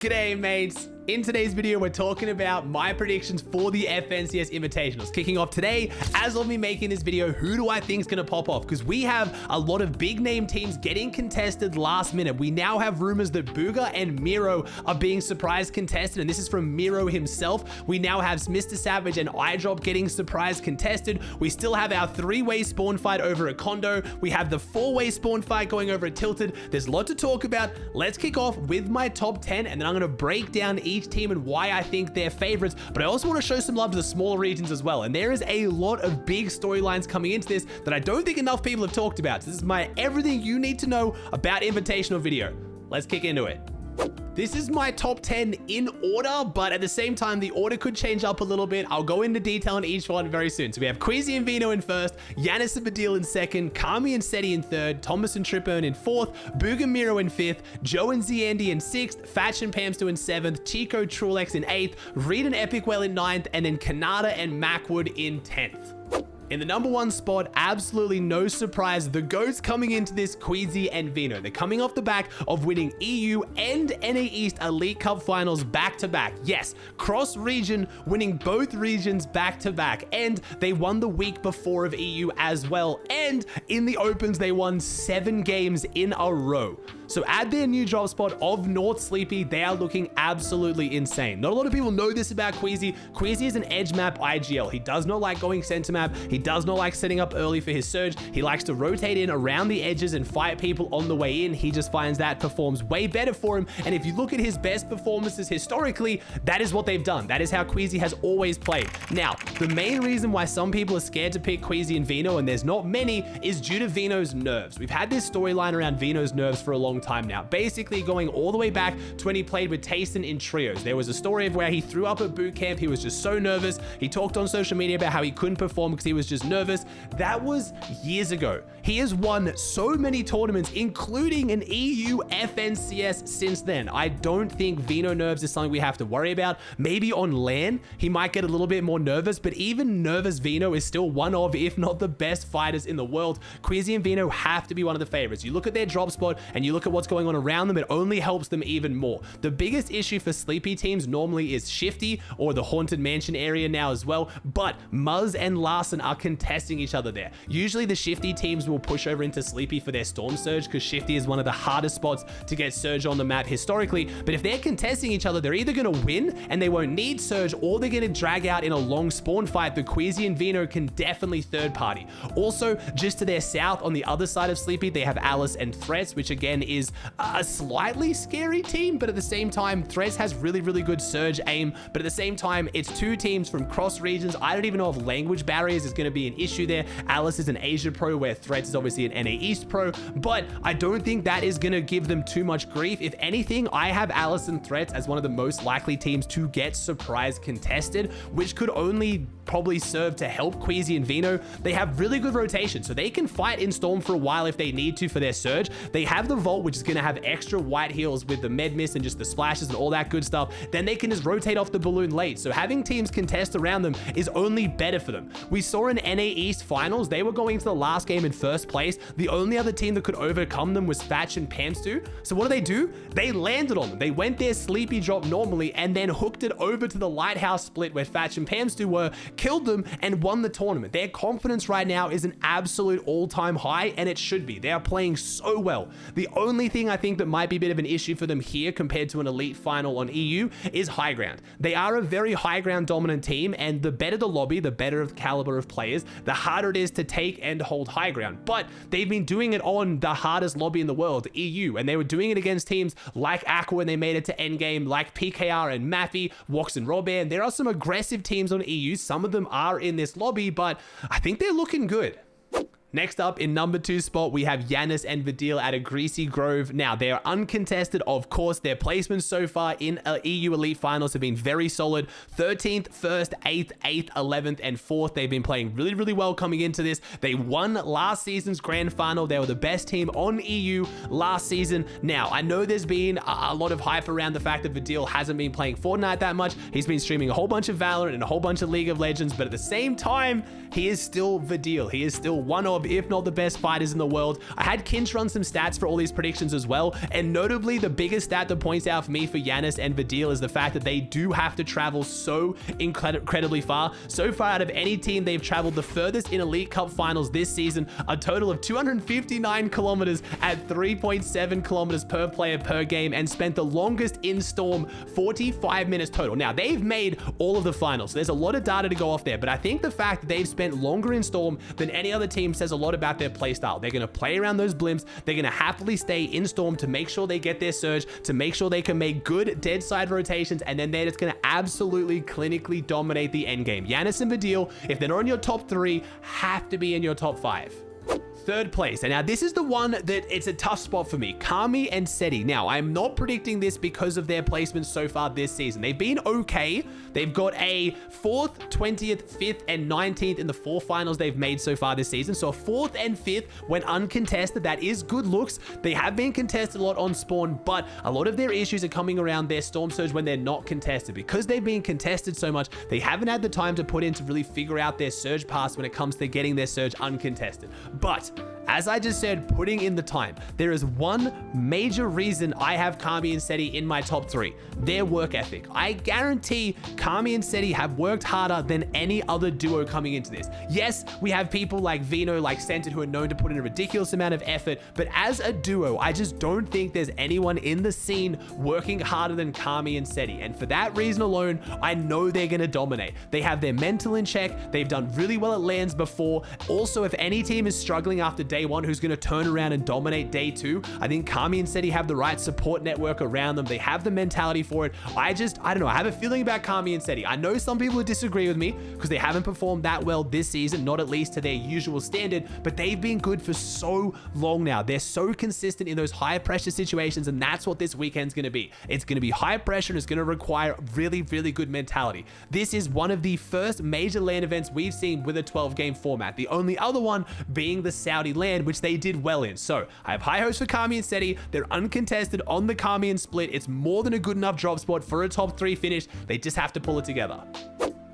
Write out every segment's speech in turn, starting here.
G'day mates! In today's video, we're talking about my predictions for the FNCS Invitationals. Kicking off today, as of me making this video, who do I think is going to pop off? Because we have a lot of big name teams getting contested last minute. We now have rumors that Bugha and Mero are being surprise contested, and this is from Mero himself. We now have Mr. Savage and iDrop getting surprise contested. We still have our three-way spawn fight over at Condo. We have the four-way spawn fight going over at Tilted. There's a lot to talk about. Let's kick off with my top 10, and then I'm going to break down each team and why I think they're favorites, but I also want to show some love to the smaller regions as well. And there is a lot of big storylines coming into this that I don't think enough people have talked about. So this is my everything you need to know about Invitational video. Let's kick into it. This is my top 10 in order, but at the same time, the order could change up a little bit. I'll go into detail on each one very soon. So we have Queasy and Veno in first, Jannisz and Vadeal in second, Kami and Setty in third, Th0mas and Trippern in fourth, Bugha and Mero in fifth, Joe and Zandy in sixth, Fatch and Pamstou in seventh, Chico and Trulex in eighth, Reet and Epic in ninth, and then Khanada and Mackwood in 10th. In the number one spot, absolutely no surprise, the GOATs coming into this, Queasy and Veno. They're coming off the back of winning EU and NA East Elite Cup finals back-to-back. Yes, cross-region, winning both regions back-to-back. And they won the week before of EU as well. And in the Opens, they won 7 games in a row. So add their new drop spot of North Sleepy, they are looking absolutely insane. Not a lot of people know this about Queasy. Queasy is an edge map IGL. He does not like going center map. He does not like setting up early for his surge. He likes to rotate in around the edges and fight people on the way in. He just finds that performs way better for him. And if you look at his best performances historically, that is what they've done. That is how Queasy has always played. Now, the main reason why some people are scared to pick Queasy and Veno, and there's not many, is due to Veno's nerves. We've had this storyline around Veno's nerves for a long time now, basically going all the way back to when he played with Tayson in trios. There was a story of where he threw up at boot camp. He was just so nervous. He talked on social media about how he couldn't perform because he was just nervous. That was years ago. He has won so many tournaments, including an EU FNCS since then. I don't think Veno nerves is something we have to worry about. Maybe on LAN, he might get a little bit more nervous, but even nervous Veno is still one of, if not the best fighters in the world. Queasy and Veno have to be one of the favorites. You look at their drop spot and you look at what's going on around them, it only helps them even more. The biggest issue for sleepy teams normally is Shifty or the Haunted Mansion area now as well, but Muzz and Larson are contesting each other there. Usually the Shifty teams will push over into Sleepy for their Storm Surge because Shifty is one of the hardest spots to get Surge on the map historically, but if they're contesting each other, they're either going to win and they won't need Surge, or they're going to drag out in a long spawn fight that Queasy and Veno can definitely third party. Also, just to their south on the other side of Sleepy, they have Alice and Th0mas, which again is a slightly scary team, but at the same time, Th0mas has really, really good Surge aim, but at the same time, it's two teams from cross regions. I don't even know if language barriers is going to be an issue there. Alice is an Asia pro, where Th0mas is obviously an NA East pro, but I don't think that is going to give them too much grief. If anything, I have Alice and Th0mas as one of the most likely teams to get surprise contested, which could only probably serve to help Queasy and Veno. They have really good rotation, so they can fight in Storm for a while if they need to for their Surge. They have the Vault, which is going to have extra white heals with the med miss and just the splashes and all that good stuff. Then they can just rotate off the balloon late, so having teams contest around them is only better for them. We saw in NA East finals, they were going into the last game in first place. The only other team that could overcome them was Fatch and Pamstou. So what do? They landed on them. They went their sleepy drop normally and then hooked it over to the Lighthouse split where Fatch and Pamstou were, killed them, and won the tournament. Their confidence right now is an absolute all-time high, and it should be. They are playing so well. The only thing I think that might be a bit of an issue for them here compared to an elite final on EU is high ground. They are a very high ground dominant team, and the better the lobby, the better of the caliber of players, the harder it is to take and hold high ground. But they've been doing it on the hardest lobby in the world, EU, and they were doing it against teams like Aqua when they made it to endgame, like PKR and Maffy, Wox and Roban. There are some aggressive teams on EU. Some of them are in this lobby, but I think they're looking good. Next up, in number 2 spot, we have Jannisz and Vadeal at a Greasy Grove. Now, they are uncontested, of course. Their placements so far in EU Elite Finals have been very solid. 13th, 1st, 8th, 8th, 11th, and 4th. They've been playing really, really well coming into this. They won last season's Grand Final. They were the best team on EU last season. Now, I know there's been a lot of hype around the fact that Vadeal hasn't been playing Fortnite that much. He's been streaming a whole bunch of Valorant and a whole bunch of League of Legends, but at the same time, he is still Vadeal. He is still one of of, if not the best fighters in the world. I had Kinch run some stats for all these predictions as well, and notably the biggest stat that points out for me for Jannisz and Vadeal is the fact that they do have to travel so incredibly far. So far, out of any team, they've traveled the furthest in Elite Cup finals this season, a total of 259 kilometers at 3.7 kilometers per player per game, and spent the longest in Storm, 45 minutes total. Now, they've made all of the finals, so there's a lot of data to go off there, but I think the fact that they've spent longer in Storm than any other team says a lot about their playstyle. They're going to play around those blimps. They're going to happily stay in Storm to make sure they get their surge, to make sure they can make good dead side rotations, and then they're just going to absolutely clinically dominate the end game. Jannisz and Vadeal, if they're not in your top 3, have to be in your top 5. Third place, and now this is the one that it's a tough spot for me, Kami and Setty. Now, I'm not predicting this because of their placements so far this season. They've been okay. They've got a 4th, 20th, 5th, and 19th in the 4 finals they've made so far this season. So a 4th and 5th when uncontested. That is good looks. They have been contested a lot on spawn, but a lot of their issues are coming around their Storm Surge when they're not contested. Because they've been contested so much, they haven't had the time to put in to really figure out their Surge pass when it comes to getting their Surge uncontested. But as I just said, putting in the time, there is one major reason I have Kami and Setty in my top 3, their work ethic. I guarantee Kami and Setty have worked harder than any other duo coming into this. Yes, we have people like Veno, like Centered, who are known to put in a ridiculous amount of effort, but as a duo, I just don't think there's anyone in the scene working harder than Kami and Setty. And for that reason alone, I know they're going to dominate. They have their mental in check. They've done really well at lands before. Also, if any team is struggling after day 1, who's going to turn around and dominate day 2, I think Kami and Setty have the right support network around them. They have the mentality for it. I don't know. I have a feeling about Kami and Setty. I know some people would disagree with me because they haven't performed that well this season, not at least to their usual standard, but they've been good for so long now. They're so consistent in those high pressure situations, and that's what this weekend's going to be. It's going to be high pressure, and it's going to require really, really good mentality. This is one of the first major LAN events we've seen with a 12-game format. The only other one being the Saudi LAN, which they did well in. So I have high hopes for Kami and Setty. They're uncontested on the Kami and split. It's more than a good enough drop spot for a top 3 finish. They just have to pull it together.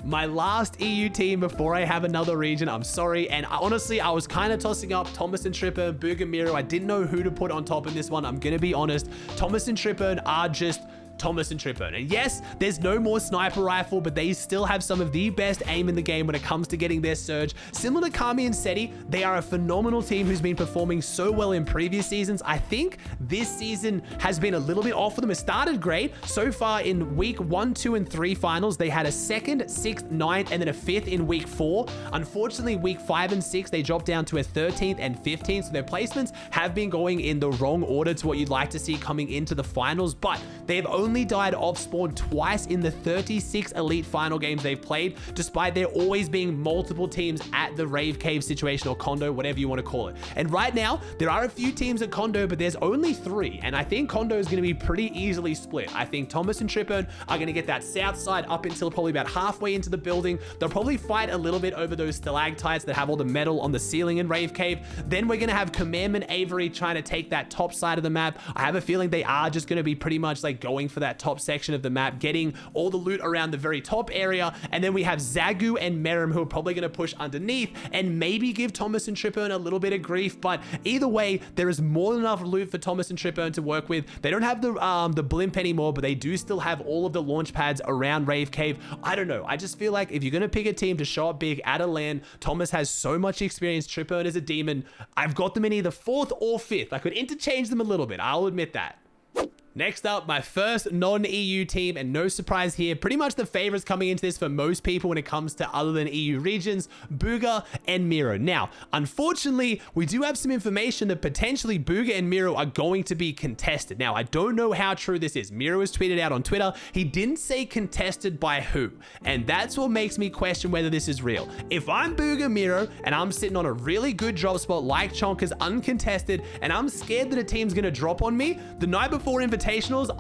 My last EU team before I have another region, I'm sorry, and honestly, I was kind of tossing up Th0mas and Trippern, Bugha and Mero. I didn't know who to put on top in this one. I'm gonna be honest. Th0mas and Trippern are just Th0mas and Trippern. And yes, there's no more sniper rifle, but they still have some of the best aim in the game when it comes to getting their surge. Similar to Kami and Setty, they are a phenomenal team who's been performing so well in previous seasons. I think this season has been a little bit off for them. It started great. So far in week 1, 2, and 3 finals, they had a 2nd, 6th, 9th, and then a 5th in week 4. Unfortunately, week 5 and 6, they dropped down to a 13th and 15th. So their placements have been going in the wrong order to what you'd like to see coming into the finals, but they've only died off spawn twice in the 36 elite final games they've played, despite there always being multiple teams at the Rave Cave situation, or Condo, whatever you want to call it. And right now, there are a few teams at Condo, but there's only 3, and I think Condo is going to be pretty easily split. I think Th0mas and Trippern are going to get that south side up until probably about halfway into the building. They'll probably fight a little bit over those stalactites that have all the metal on the ceiling in Rave Cave. Then we're going to have Commandment Avery trying to take that top side of the map. I have a feeling they are just going to be pretty much like going for that top section of the map, getting all the loot around the very top area. And then we have Zagu and Merim, who are probably going to push underneath and maybe give Th0mas and Trippern a little bit of grief. But either way, there is more than enough loot for Th0mas and Trippern to work with. They don't have the blimp anymore, but they do still have all of the launch pads around Rave Cave. I don't know. I just feel like if you're going to pick a team to show up big at a LAN, Th0mas has so much experience. Trippern is a demon. I've got them in either 4th or 5th. I could interchange them a little bit. I'll admit that. Next up, my first non-EU team, and no surprise here, pretty much the favorites coming into this for most people when it comes to other than EU regions, Bugha and Mero. Now, unfortunately, we do have some information that potentially Bugha and Mero are going to be contested. Now, I don't know how true this is. Mero has tweeted out on Twitter, he didn't say contested by who, and that's what makes me question whether this is real. If I'm Bugha Mero and I'm sitting on a really good drop spot like Chonka's uncontested, and I'm scared that a team's gonna drop on me, the night before Invitationals,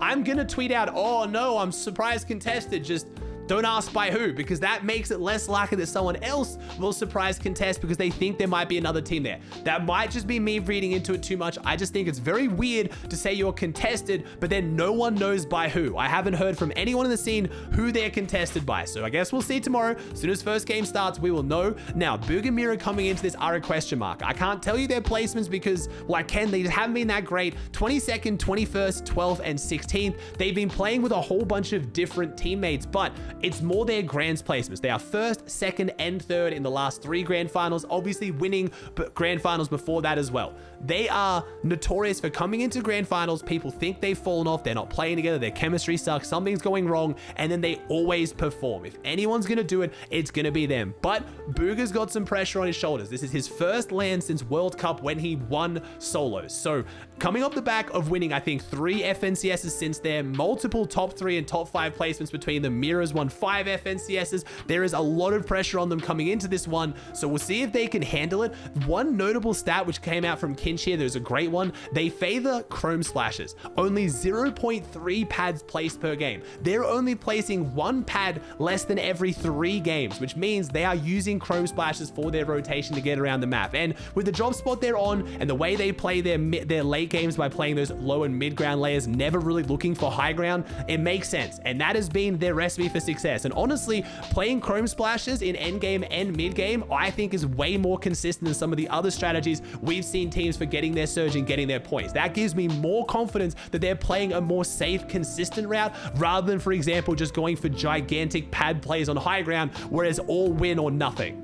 I'm gonna tweet out, oh no, I'm surprise contested, just Don't ask by who, because that makes it less likely that someone else will surprise contest because they think there might be another team there. That might just be me reading into it too much. I just think it's very weird to say you're contested, but then no one knows by who. I haven't heard from anyone in the scene who they're contested by. So I guess we'll see tomorrow. As soon as first game starts, we will know. Now, Bugha and Mero coming into this are a question mark. I can't tell you their placements because, well, I can. They just haven't been that great. 22nd, 21st, 12th, and 16th. They've been playing with a whole bunch of different teammates, but it's more their grands placements. They are first, second, and third in the last 3 grand finals, obviously winning grand finals before that as well. They are notorious for coming into grand finals. People think they've fallen off. They're not playing together. Their chemistry sucks. Something's going wrong, and then they always perform. If anyone's going to do it, it's going to be them. But Bugha's got some pressure on his shoulders. This is his first LAN since World Cup when he won solos. So coming off the back of winning, I think 3 FNCSs since then, multiple top 3 and top 5 placements between them. Mero's won 5 FNCSs. There is a lot of pressure on them coming into this one, so we'll see if they can handle it. One notable stat which came out from Pinq here, there's a great one. They favor chrome splashes. Only 0.3 pads placed per game. They're only placing 1 pad less than every 3 games, which means they are using chrome splashes for their rotation to get around the map. And with the drop spot they're on and the way they play their late games by playing those low and mid ground layers, never really looking for high ground, it makes sense. And that has been their recipe for success. And honestly, playing chrome splashes in end game and mid game, I think is way more consistent than some of the other strategies we've seen teams for getting their surge and getting their points. That gives me more confidence that they're playing a more safe, consistent route rather than, for example, just going for gigantic pad plays on high ground, whereas all win or nothing.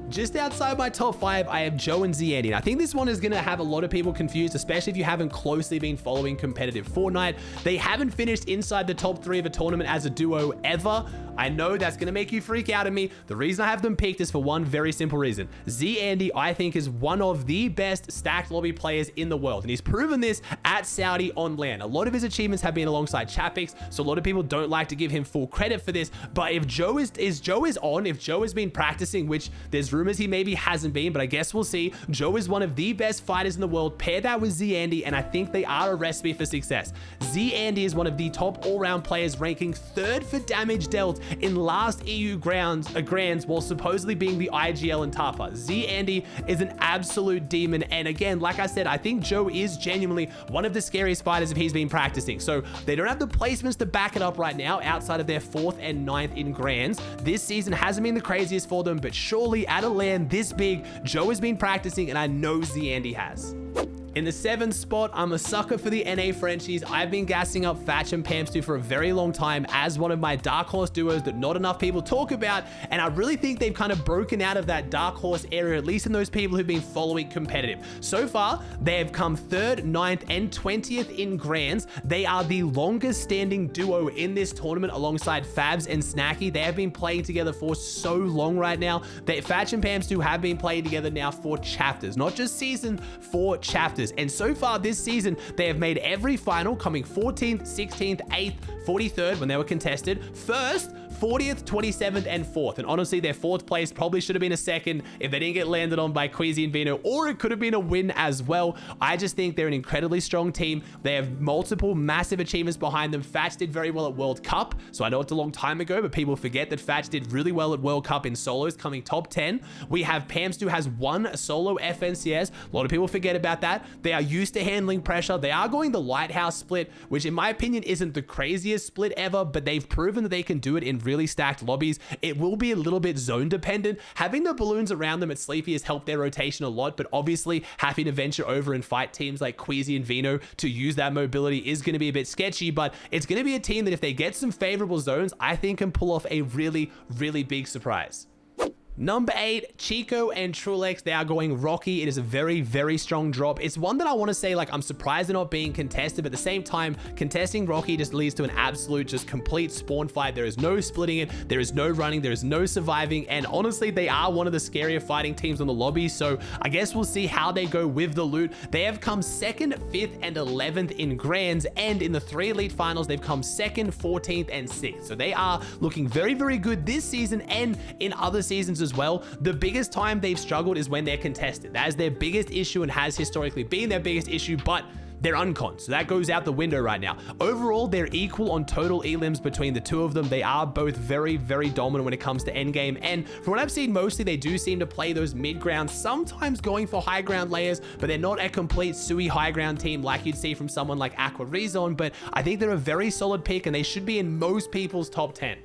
Just outside my top 5, I have Joe and Zandy. And I think this one is going to have a lot of people confused, especially if you haven't closely been following competitive Fortnite. They haven't finished inside the top 3 of a tournament as a duo ever. I know that's going to make you freak out at me. The reason I have them picked is for one very simple reason. Zandy, I think, is one of the best stacked lobby players in the world. And he's proven this at Saudi on LAN. A lot of his achievements have been alongside Chapix, so a lot of people don't like to give him full credit for this. But if Joe is on, if Joe has been practicing, which there's rumors he maybe hasn't been, but I guess we'll see. Joe is one of the best fighters in the world. Pair that with Zandy, and I think they are a recipe for success. Zandy is one of the top all-round players, ranking 3rd for damage dealt in last EU grands while supposedly being the IGL and Tapa. Zandy is an absolute demon, and again, like I said, I think Joe is genuinely one of the scariest fighters if he's been practicing. So they don't have the placements to back it up right now outside of their 4th and 9th in grands. This season hasn't been the craziest for them, but surely at a LAN this big, Joe has been practicing, and I know Zandy has. In the 7th spot, I'm a sucker for the NA Frenchies. I've been gassing up Fatch and Pamstou for a very long time as one of my dark horse duos that not enough people talk about, and I really think they've kind of broken out of that dark horse area, at least in those people who've been following competitive. So far, they have come 3rd, 9th, and 20th in grands. They are the longest standing duo in this tournament alongside Fabs and Snacky. They have been playing together for so long right now. Fatch and Pamstou have been playing together now for chapters, not just season, for chapters. And so far this season, they have made every final, coming 14th, 16th, 8th, 43rd when they were contested, 1st, 40th, 27th, and 4th. And honestly, their 4th place probably should have been a 2nd if they didn't get landed on by Queasy and Veno, or it could have been a win as well. I just think they're an incredibly strong team. They have multiple massive achievements behind them. Fatch did very well at World Cup, so I know it's a long time ago, but people forget that Fatch did really well at World Cup in solos, coming top 10. We have Pamstou has 1 solo FNCS. A lot of people forget about that. They are used to handling pressure. They are going the Lighthouse split, which in my opinion isn't the craziest split ever, but they've proven that they can do it in really stacked lobbies. It will be a little bit zone dependent. Having the balloons around them at Sleepy has helped their rotation a lot, but obviously having to venture over and fight teams like Queasy and Veno to use that mobility is going to be a bit sketchy, but it's going to be a team that if they get some favorable zones, I think can pull off a really, really big surprise. Number 8, Chico and Trulex. They are going Rocky. It is a very, very strong drop. It's one that I want to say, like, I'm surprised they're not being contested, but at the same time, contesting Rocky just leads to an absolute, just complete spawn fight. There is no splitting it. There is no running. There is no surviving. And honestly, they are one of the scarier fighting teams on the lobby. So I guess we'll see how they go with the loot. They have come 2nd, 5th, and 11th in grands. And in the 3 elite finals, they've come 2nd, 14th, and 6th. So they are looking very, very good this season and in other seasons as well. The biggest time they've struggled is when they're contested. That is their biggest issue and has historically been their biggest issue, but they're uncon. So that goes out the window right now. Overall, they're equal on total elims between the two of them. They are both very, very dominant when it comes to endgame. And from what I've seen, mostly they do seem to play those mid grounds, sometimes going for high ground layers, but they're not a complete Sui high ground team like you'd see from someone like Aqua Rezon. But I think they're a very solid pick and they should be in most people's top 10.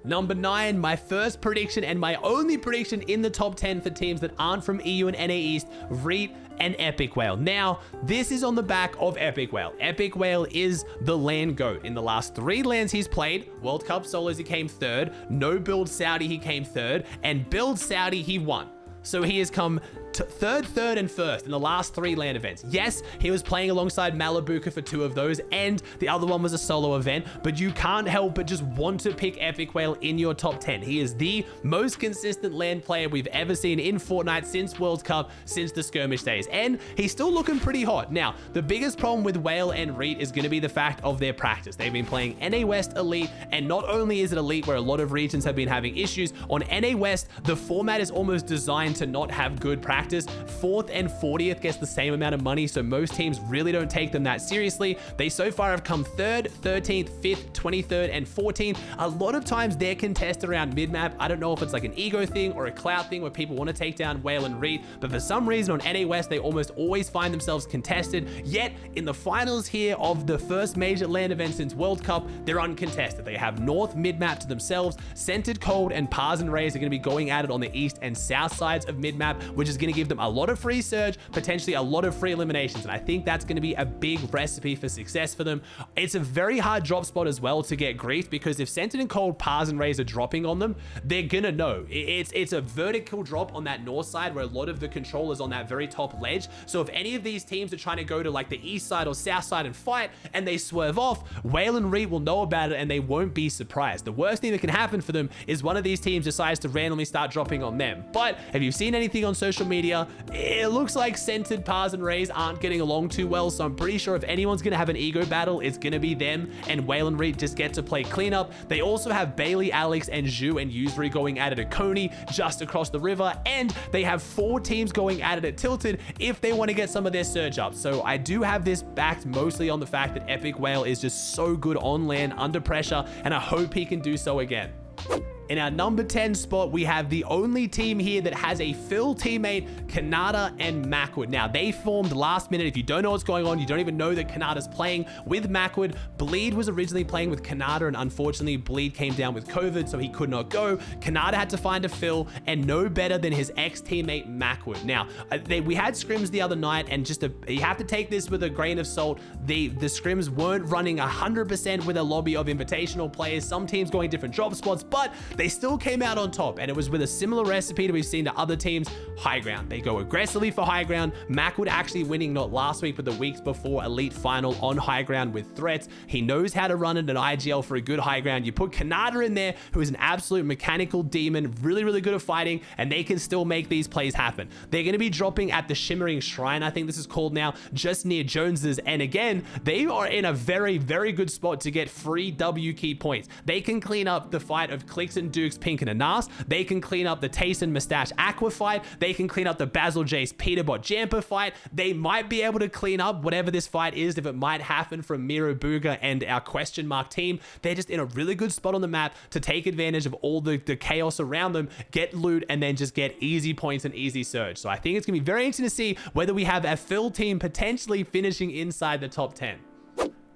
Number 9, my first prediction and my only prediction in the top 10 for teams that aren't from EU and NA East, Reet and Epic Whale. Now, this is on the back of Epic Whale. Epic Whale is the LAN GOAT. In the last 3 LANs he's played, World Cup solos he came 3rd, no build Saudi he came 3rd, and build Saudi he won. So he has come 3rd, and 1st in the last 3 LAN events. Yes, he was playing alongside Malibuka for 2 of those, and the other one was a solo event, but you can't help but just want to pick Epic Whale in your top 10. He is the most consistent LAN player we've ever seen in Fortnite since World Cup, since the skirmish days, and he's still looking pretty hot. Now, the biggest problem with Whale and Reet is going to be the fact of their practice. They've been playing NA West Elite, and not only is it Elite where a lot of regions have been having issues, on NA West, the format is almost designed to not have good practice. 4th and 40th gets the same amount of money, so most teams really don't take them that seriously. They so far have come 3rd, 13th, 5th, 23rd, and 14th. A lot of times they're contested around mid-map. I don't know if it's like an ego thing or a clout thing where people want to take down Whale and Reet, but for some reason on NA West, they almost always find themselves contested. Yet in the finals here of the first major LAN event since World Cup, they're uncontested. They have North mid-map to themselves. Centered Cold and Pars and Rays are going to be going at it on the east and south sides of mid-map, which is going to give them a lot of free surge, potentially a lot of free eliminations, and I think that's going to be a big recipe for success for them. It's a very hard drop spot as well to get griefed, because if Centered and Cold, Pars and Rays are dropping on them, they're gonna know. It's a vertical drop on that north side where a lot of the control is on that very top ledge, so if any of these teams are trying to go to like the east side or south side and fight, and they swerve off, Whale and Reet will know about it and they won't be surprised. The worst thing that can happen for them is one of these teams decides to randomly start dropping on them. But if you've seen anything on social media, it looks like Centered, Pars and Rays aren't getting along too well, so I'm pretty sure if anyone's gonna have an ego battle, it's gonna be them, and Whale and Reet just get to play cleanup. They also have Bailey, Alex, and Zhu and Yuzuri going at it at Coney just across the river, and they have 4 teams going at it at Tilted if they want to get some of their surge up. So I do have this backed mostly on the fact that Epic Whale is just so good on LAN under pressure, and I hope he can do so again. In our number 10 spot, we have the only team here that has a Phil teammate, Khanada and Mackwood. Now, they formed last minute. If you don't know what's going on, you don't even know that Khanada's playing with Mackwood. Bleed was originally playing with Khanada, and unfortunately, Bleed came down with COVID, so he could not go. Khanada had to find a Phil, and no better than his ex-teammate, Mackwood. Now, we had scrims the other night, and you have to take this with a grain of salt. The scrims weren't running 100% with a lobby of invitational players. Some teams going different drop spots, but they still came out on top, and it was with a similar recipe that we've seen to other teams. High ground. They go aggressively for high ground. Mackwood actually winning not last week, but the weeks before Elite Final on high ground with threats. He knows how to run it an IGL for a good high ground. You put Khanada in there, who is an absolute mechanical demon, really, really good at fighting, and they can still make these plays happen. They're going to be dropping at the Shimmering Shrine, I think this is called now, just near Jones's, and again, they are in a very, very good spot to get free W key points. They can clean up the fight of Clix and Dukes, Pinq and Th0mas. They can clean up the Taste and Mustache Aqua fight. They can clean up the Basil Jace Peterbot Jamper fight. They might be able to clean up whatever this fight is, if it might happen from Mero, Bugha, and our question mark team. They're just in a really good spot on the map to take advantage of all the chaos around them, get loot, and then just get easy points and easy surge. So I think it's going to be very interesting to see whether we have a Phil team potentially finishing inside the top 10.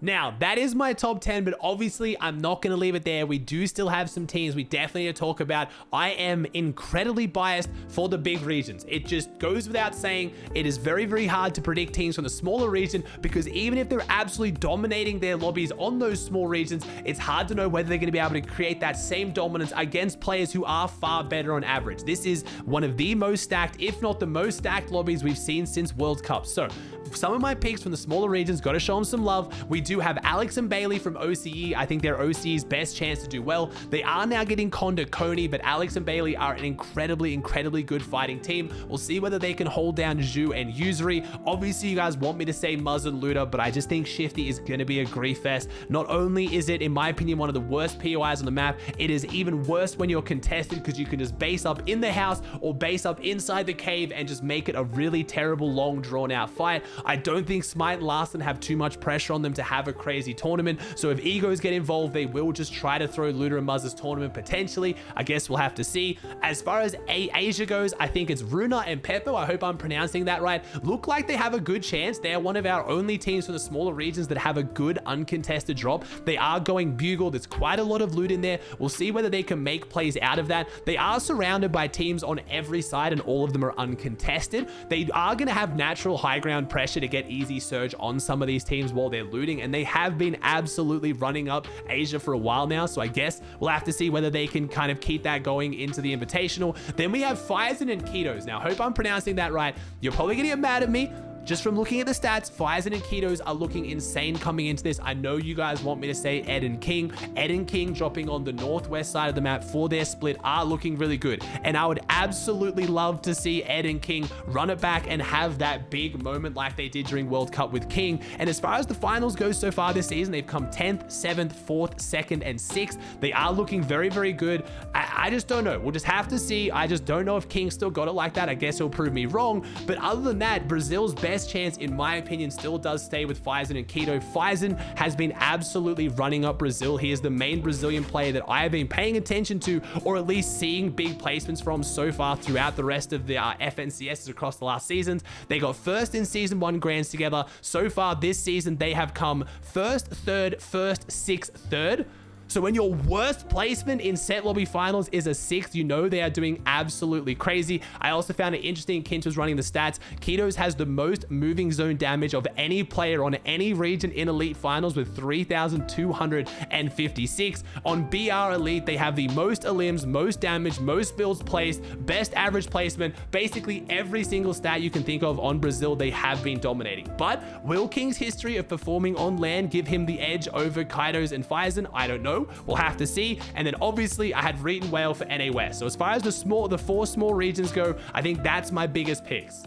Now, that is my top 10, but obviously I'm not going to leave it there. We do still have some teams we definitely need to talk about. I am incredibly biased for the big regions. It just goes without saying, it is very, very hard to predict teams from the smaller region, because even if they're absolutely dominating their lobbies on those small regions, it's hard to know whether they're going to be able to create that same dominance against players who are far better on average. This is one of the most stacked, if not the most stacked lobbies we've seen since World Cup. So some of my picks from the smaller regions, got to show them some love. We do have Alex and Bailey from OCE. I think they're OCE's best chance to do well. They are now getting conned at Coney, but Alex and Bailey are an incredibly, incredibly good fighting team. We'll see whether they can hold down Zhu and Yuzuri. Obviously, you guys want me to say Muzz and Looter, but I just think Shifty is going to be a grief fest. Not only is it, in my opinion, one of the worst POIs on the map, it is even worse when you're contested, because you can just base up in the house or base up inside the cave and just make it a really terrible, long, drawn-out fight. I don't think Smite and Larson have too much pressure on them to have a crazy tournament. So if egos get involved, they will just try to throw Luda and Muzz's tournament potentially. I guess we'll have to see. As far as Asia goes, I think it's Runa and Peppo. I hope I'm pronouncing that right. Look like they have a good chance. They are one of our only teams from the smaller regions that have a good uncontested drop. They are going Bugle. There's quite a lot of loot in there. We'll see whether they can make plays out of that. They are surrounded by teams on every side and all of them are uncontested. They are going to have natural high ground pressure to get easy surge on some of these teams while they're looting, and they have been absolutely running up Asia for a while now. So I guess we'll have to see whether they can kind of keep that going into the Invitational. Then we have Fireson and Ketos. Now, I hope I'm pronouncing that right. You're probably going to get mad at me. Just from looking at the stats, Fireson and Ketos are looking insane coming into this. I know you guys want me to say Ed and King. Ed and King dropping on the northwest side of the map for their split are looking really good. And I would absolutely love to see Ed and King run it back and have that big moment like they did during World Cup with King. And as far as the finals go so far this season, they've come 10th, 7th, 4th, 2nd, and 6th. They are looking very, very good. I just don't know. We'll just have to see. I just don't know if King still got it like that. I guess he'll prove me wrong. But other than that, Brazil's best chance, in my opinion, still does stay with Fireson and Keto. Fireson has been absolutely running up Brazil. He is the main Brazilian player that I have been paying attention to, or at least seeing big placements from so far throughout the rest of the FNCSs across the last seasons. They got first in season 1 grands together. So far this season, they have come first, third, first, sixth, third. So when your worst placement in set lobby finals is a 6th, you know they are doing absolutely crazy. I also found it interesting, Kint was running the stats. Ketos has the most moving zone damage of any player on any region in Elite Finals with 3,256. On BR Elite, they have the most elims, most damage, most builds placed, best average placement. Basically every single stat you can think of on Brazil, they have been dominating. But will King's history of performing on LAN give him the edge over Kaitos and Fireson? I don't know. We'll have to see. And then obviously I had Reet and Whale for NA West. So as far as the 4 small regions go, I think that's my biggest picks.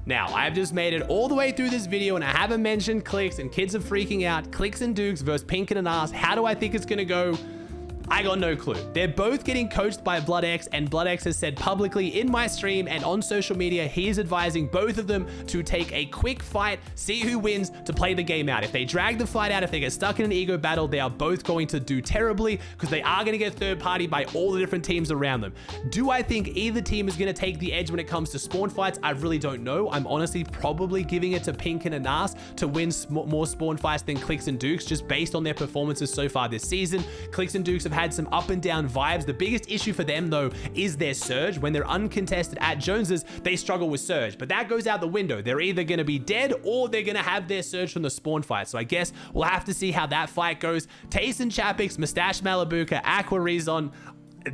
Now, I've just made it all the way through this video and I haven't mentioned Clix, and kids are freaking out. Clix and Dukes versus Pinq and Nas. How do I think it's gonna go? I got no clue. They're both getting coached by BloodX, and BloodX has said publicly in my stream and on social media, he is advising both of them to take a quick fight, see who wins, to play the game out. If they drag the fight out, if they get stuck in an ego battle, they are both going to do terribly because they are going to get third party by all the different teams around them. Do I think either team is going to take the edge when it comes to spawn fights? I really don't know. I'm honestly probably giving it to Pinq and Nas to win more spawn fights than Clix and Dukes, just based on their performances so far this season. Clix and Dukes have had some up and down vibes. The biggest issue for them though is their surge. When they're uncontested at Jones's, they struggle with surge, but that goes out the window. They're either going to be dead or they're going to have their surge from the spawn fight. So I guess we'll have to see how that fight goes. Th0mas and Chapix, Mustache Malabuka, Aqua Rezon.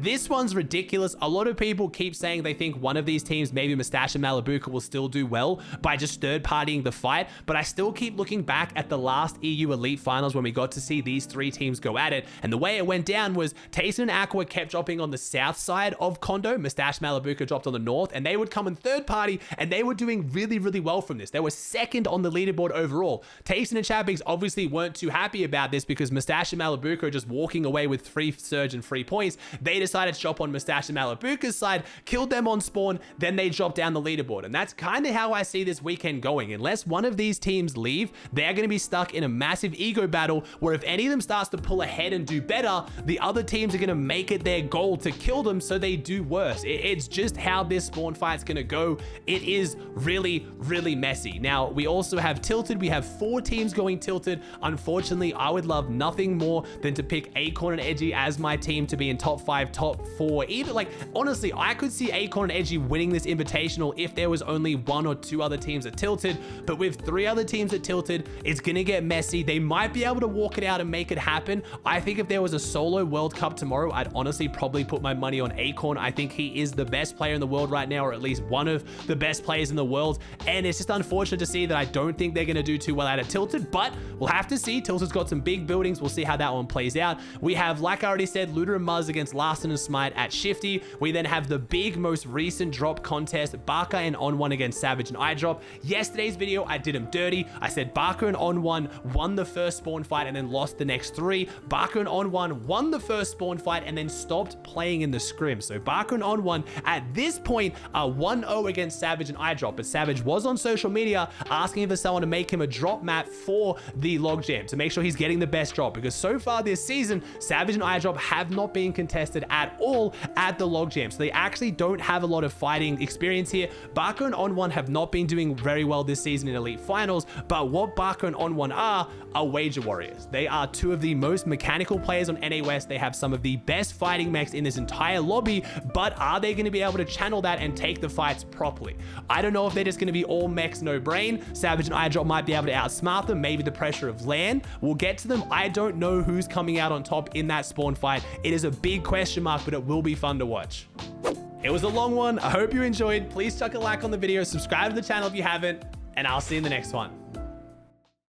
This one's ridiculous. A lot of people keep saying they think one of these teams, maybe Mustache and Malabuka, will still do well by just third-partying the fight, but I still keep looking back at the last EU Elite Finals when we got to see these 3 teams go at it, and the way it went down was Th0mas and Aqua kept dropping on the south side of Kondo, Mustache Malabuka dropped on the north, and they would come in third party, and they were doing really, really well from this. They were second on the leaderboard overall. Th0mas and Chapix obviously weren't too happy about this because Mustache and Malabuka are just walking away with 3 surge and 3 points. They decided to drop on Mustache and Malabuka's side, killed them on spawn, then they dropped down the leaderboard. And that's kind of how I see this weekend going. Unless one of these teams leave, they're going to be stuck in a massive ego battle where if any of them starts to pull ahead and do better, the other teams are going to make it their goal to kill them so they do worse. It's just how this spawn fight's going to go. It is really, really messy. Now, we also have Tilted. We have 4 teams going Tilted. Unfortunately, I would love nothing more than to pick Acorn and Edgy as my team to be in top 5, top 4. Even like, honestly, I could see Acorn and Edgy winning this invitational if there was only 1 or 2 other teams at Tilted, but with 3 other teams at Tilted, it's gonna get messy. They might be able to walk it out and make it happen. I think if there was a solo World Cup tomorrow, I'd honestly probably put my money on Acorn. I think he is the best player in the world right now, or at least one of the best players in the world, and it's just unfortunate to see that I don't think they're gonna do too well out of Tilted, but we'll have to see. Tilted's got some big buildings. We'll see how that one plays out. We have, like I already said, Luda and Muzz against Larson Assassin and Smite at Shifty. We then have the big, most recent drop contest, Bugha and On1 against Savage and iDrop. Yesterday's video, I did him dirty. I said Bugha and On1 won the first spawn fight and then lost the next 3. Bugha and On1 won the first spawn fight and then stopped playing in the scrim. So Bugha and On1 at this point are 1-0 against Savage and iDrop, but Savage was on social media asking for someone to make him a drop map for the logjam to make sure he's getting the best drop, because so far this season, Savage and iDrop have not been contested at all at the logjam. So they actually don't have a lot of fighting experience here. Bugha and On1 have not been doing very well this season in Elite Finals, but what Bugha and On1 are wager warriors. They are 2 of the most mechanical players on NA West. They have some of the best fighting mechs in this entire lobby, but are they going to be able to channel that and take the fights properly? I don't know if they're just going to be all mechs, no brain. Savage and iDrop might be able to outsmart them. Maybe the pressure of LAN will get to them. I don't know who's coming out on top in that spawn fight. It is a big question mark, but it will be fun to watch. It was a long one. I hope you enjoyed. Please chuck a like on the video, subscribe to the channel if you haven't, and I'll see you in the next one.